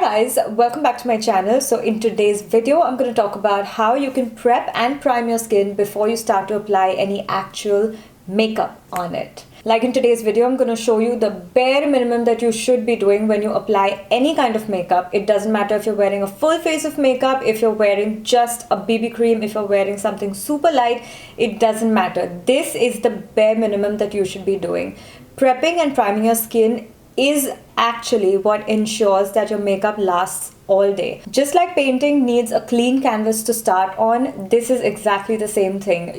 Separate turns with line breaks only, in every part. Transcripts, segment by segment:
guys, welcome back to my channel. So in today's video, I'm going to talk about how you can prep and prime your skin before you start to apply any actual makeup on it. Like in today's video, I'm going to show you the bare minimum that you should be doing when you apply any kind of makeup. It doesn't matter if you're wearing a full face of makeup, if you're wearing just a BB cream, if you're wearing something super light, it doesn't matter. This is the bare minimum that you should be doing. Prepping and priming your skin is actually what ensures that your makeup lasts all day. Just like painting needs a clean canvas to start on, this is exactly the same thing.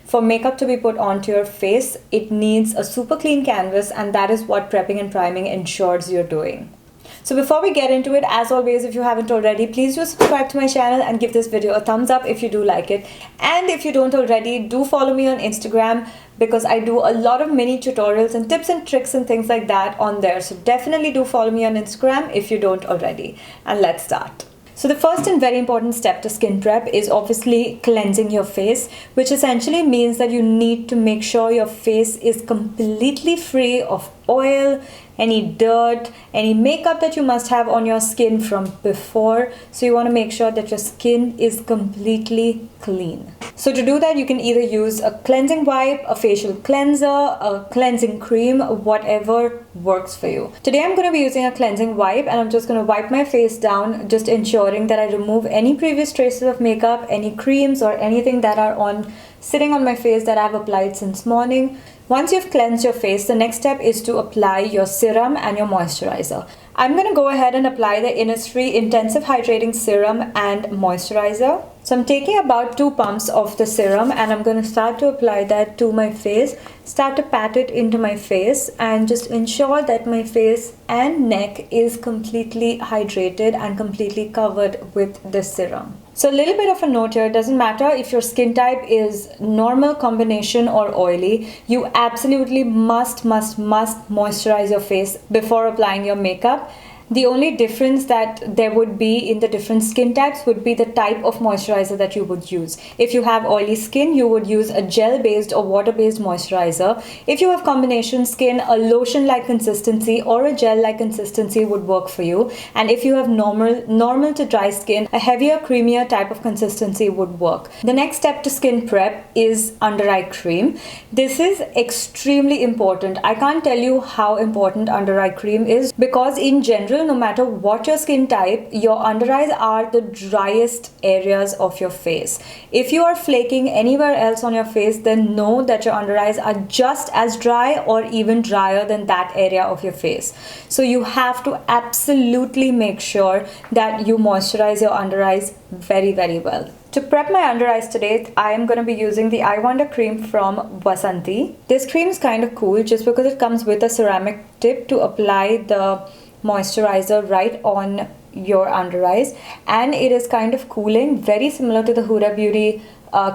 For makeup to be put onto your face, it needs a super clean canvas, and that is what prepping and priming ensures you're doing. So before we get into it, as always, if you haven't already, please do subscribe to my channel and give this video a thumbs up if you do like it. And if you don't already, do follow me on Instagram because I do a lot of mini tutorials and tips and tricks and things like that on there. So definitely do follow me on Instagram if you don't already. And let's start. So the first and very important step to skin prep is obviously cleansing your face, which essentially means that you need to make sure your face is completely free of oil, any dirt, any makeup that you must have on your skin from before. So you want to make sure that your skin is completely clean. So to do that, you can either use a cleansing wipe, a facial cleanser, a cleansing cream, whatever works for you. Today I'm going to be using a cleansing wipe, and I'm just going to wipe my face down, just ensuring that I remove any previous traces of makeup, any creams or anything that are sitting on my face that I've applied since morning. Once you've cleansed your face, the next step is to apply your serum and your moisturizer. I'm going to go ahead and apply the Innisfree Intensive Hydrating Serum and Moisturizer. So I'm taking about 2 pumps of the serum, and I'm going to start to apply that to my face, start to pat it into my face, and just ensure that my face and neck is completely hydrated and completely covered with this serum. So a little bit of a note here, it doesn't matter if your skin type is normal, combination or oily, you absolutely must moisturize your face before applying your makeup. The only difference that there would be in the different skin types would be the type of moisturizer that you would use. If you have oily skin, you would use a gel-based or water-based moisturizer. If you have combination skin, a lotion-like consistency or a gel-like consistency would work for you. And if you have normal to dry skin, a heavier, creamier type of consistency would work. The next step to skin prep is under-eye cream. This is extremely important. I can't tell you how important under-eye cream is because in general, no matter what your skin type, your under eyes are the driest areas of your face. If you are flaking anywhere else on your face, then know that your under eyes are just as dry or even drier than that area of your face. So you have to absolutely make sure that you moisturize your under eyes very well. To prep my under eyes today, I am going to be using the Eye Wonder cream from Vasanti. This cream is kind of cool just because it comes with a ceramic tip to apply the moisturizer right on your under eyes, and it is kind of cooling, very similar to the Huda Beauty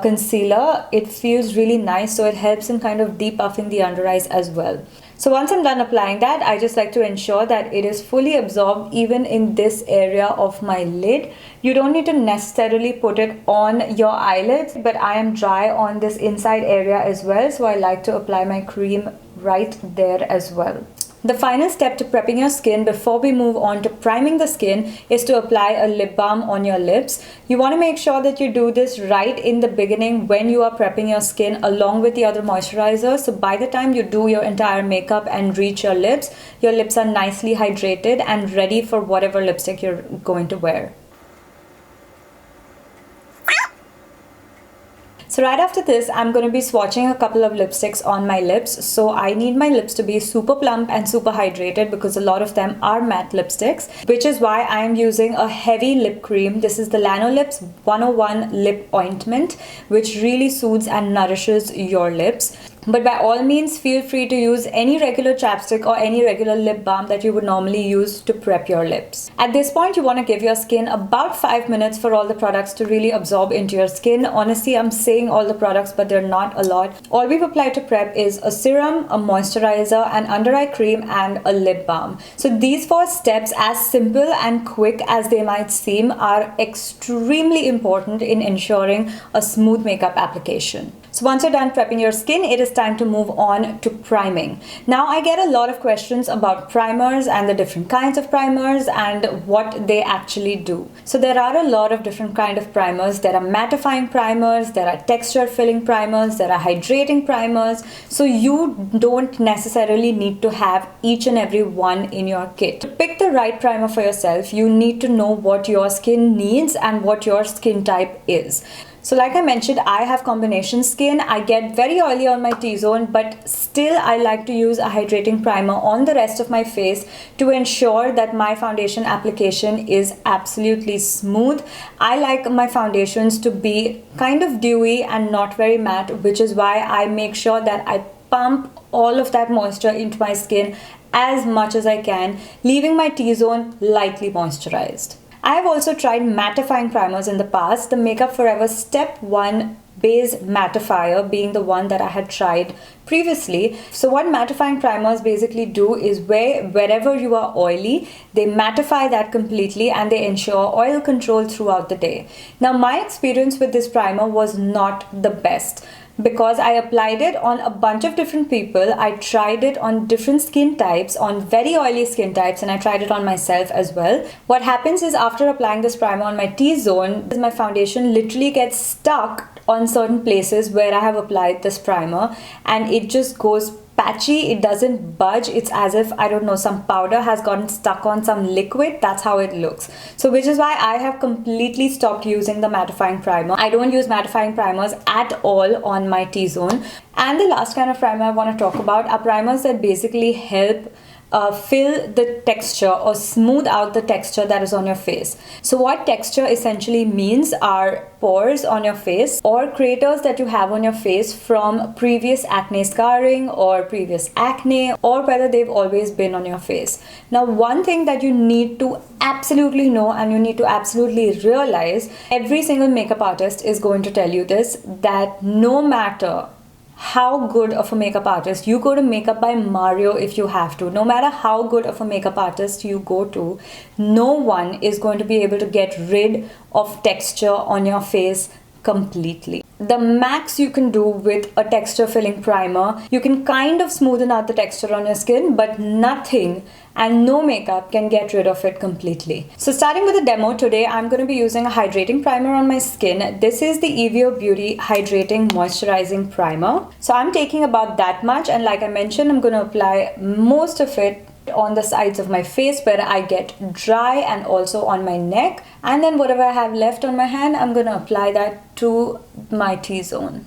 concealer. It feels really nice, so it helps in kind of depuffing the under eyes as well. So once I'm done applying that, I just like to ensure that it is fully absorbed even in this area of my lid. You don't need to necessarily put it on your eyelids, but I am dry on this inside area as well, so I like to apply my cream right there as well. The final step to prepping your skin before we move on to priming the skin is to apply a lip balm on your lips. You want to make sure that you do this right in the beginning when you are prepping your skin along with the other moisturizer. So by the time you do your entire makeup and reach your lips are nicely hydrated and ready for whatever lipstick you're going to wear. So right after this, I'm going to be swatching a couple of lipsticks on my lips. So I need my lips to be super plump and super hydrated because a lot of them are matte lipsticks, which is why I am using a heavy lip cream. This is the Lanolips 101 Lip Ointment, which really soothes and nourishes your lips. But by all means, feel free to use any regular chapstick or any regular lip balm that you would normally use to prep your lips. At this point, you want to give your skin about 5 minutes for all the products to really absorb into your skin. Honestly, I'm saying all the products, but they're not a lot. All we've applied to prep is a serum, a moisturizer, an under eye cream, and a lip balm. So these 4 steps, as simple and quick as they might seem, are extremely important in ensuring a smooth makeup application. So once you're done prepping your skin, it is time to move on to priming. Now I get a lot of questions about primers and the different kinds of primers and what they actually do. So there are a lot of different kind of primers. There are mattifying primers, there are texture filling primers, there are hydrating primers. So you don't necessarily need to have each and every one in your kit. To pick the right primer for yourself, you need to know what your skin needs and what your skin type is. So like I mentioned, I have combination skin. I get very oily on my T-zone, but still I like to use a hydrating primer on the rest of my face to ensure that my foundation application is absolutely smooth. I like my foundations to be kind of dewy and not very matte, which is why I make sure that I pump all of that moisture into my skin as much as I can, leaving my T-zone lightly moisturized. I have also tried mattifying primers in the past, the Makeup Forever Step 1 Base Mattifier being the one that I had tried previously. So what mattifying primers basically do is wherever you are oily, they mattify that completely and they ensure oil control throughout the day. Now my experience with this primer was not the best, because I applied it on a bunch of different people. I tried it on different skin types, on very oily skin types, and I tried it on myself as well. What happens is after applying this primer on my T-zone, my foundation literally gets stuck on certain places where I have applied this primer, and it just goes patchy. It doesn't budge. It's as if, I don't know, some powder has gotten stuck on some liquid. That's how it looks. So which is why I have completely stopped using the mattifying primer. I don't use mattifying primers at all on my T-zone. And the last kind of primer I want to talk about are primers that basically help fill the texture or smooth out the texture that is on your face. So what texture essentially means are pores on your face or craters that you have on your face from previous acne scarring or previous acne, or whether they've always been on your face. Now one thing that you need to absolutely know and you need to absolutely realize, every single makeup artist is going to tell you this, that no matter how good of a makeup artist you go to, Makeup by Mario if you have to, no matter how good of a makeup artist you go to, no one is going to be able to get rid of texture on your face completely. The max you can do with a texture filling primer, you can kind of smoothen out the texture on your skin, but nothing and no makeup can get rid of it completely. So starting with the demo today, I'm going to be using a hydrating primer on my skin. This is the Evio Beauty Hydrating Moisturizing Primer. So I'm taking about that much, and like I mentioned, I'm going to apply most of it on the sides of my face where I get dry, and also on my neck, and then whatever I have left on my hand, I'm going to apply that to my T-zone.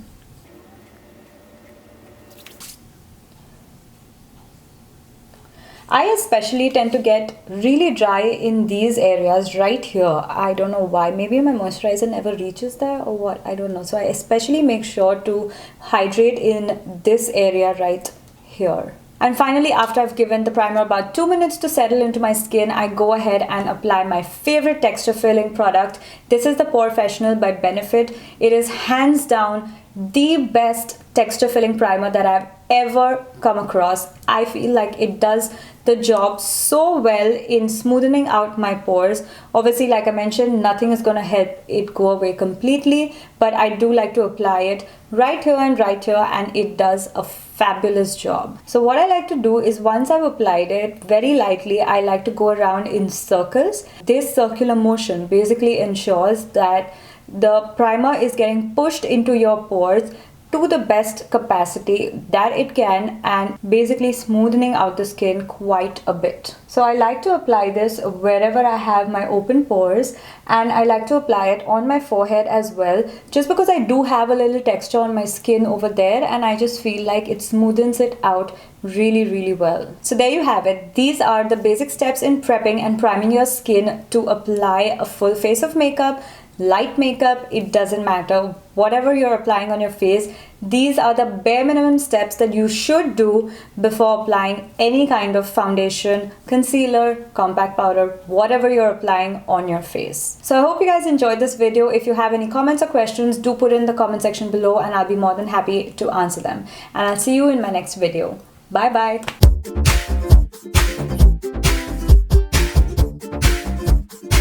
I especially tend to get really dry in these areas right here. I don't know why. Maybe my moisturizer never reaches there or what. I don't know. So I especially make sure to hydrate in this area right here. And finally, after I've given the primer about 2 minutes to settle into my skin, I go ahead and apply my favorite texture filling product. This is the Porefessional by Benefit. It is hands down the best texture filling primer that I've ever come across. I feel like it does the job so well in smoothing out my pores. Obviously, like I mentioned, nothing is going to help it go away completely, but I do like to apply it right here and right here, and it does a fabulous job. So what I like to do is, once I've applied it very lightly, I like to go around in circles. This circular motion basically ensures that the primer is getting pushed into your pores to the best capacity that it can, and basically smoothing out the skin quite a bit. So I like to apply this wherever I have my open pores, and I like to apply it on my forehead as well, just because I do have a little texture on my skin over there, and I just feel like it smoothens it out really well. So there you have it. These are the basic steps in prepping and priming your skin to apply a full face of makeup, light makeup, it doesn't matter. Whatever you're applying on your face, these are the bare minimum steps that you should do before applying any kind of foundation, concealer, compact powder, whatever you're applying on your face. So I hope you guys enjoyed this video. If you have any comments or questions, do put it in the comment section below and I'll be more than happy to answer them. And I'll see you in my next video. Bye bye.